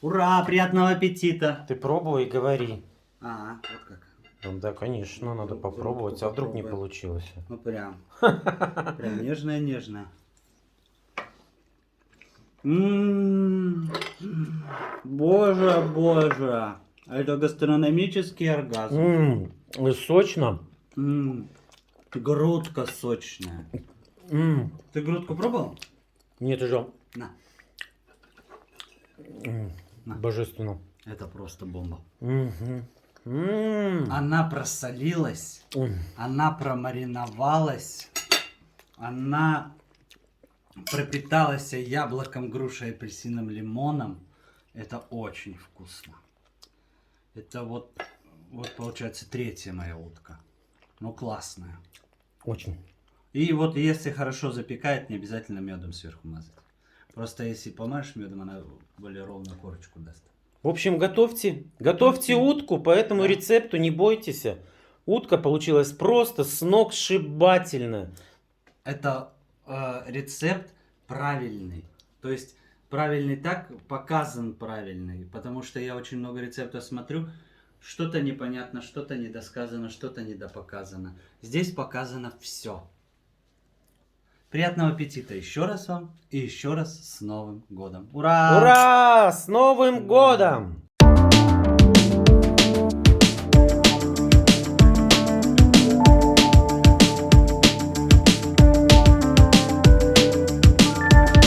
Ура! Приятного аппетита! Ты пробуй и говори. Вот как. Да, конечно, надо попробовать. А вдруг не попробуем. получилось? Ну прям. Прям нежная-нежная. Боже, боже. Это гастрономический оргазм. Сочно. Грудка сочная. Ты грудку пробовал? Нет, уже. На. На. Божественно. Это просто бомба. Она Она просолилась. Она промариновалась. Она пропиталась яблоком, грушей, апельсином, лимоном. Это очень вкусно. Это вот получается третья моя утка. Ну, классная. Очень. И вот если хорошо запекает, не обязательно медом сверху мазать. Просто если помажешь медом, она более ровную корочку даст. В общем, готовьте утку по этому рецепту, не бойтесь. Утка получилась просто сногсшибательная. Это рецепт правильный. То есть правильный так, показан правильный. Потому что я очень много рецептов смотрю. Что-то непонятно, что-то недосказано, что-то недопоказано. Здесь показано все. Приятного аппетита еще раз вам. И еще раз с Новым годом. Ура! Ура! С Новым годом!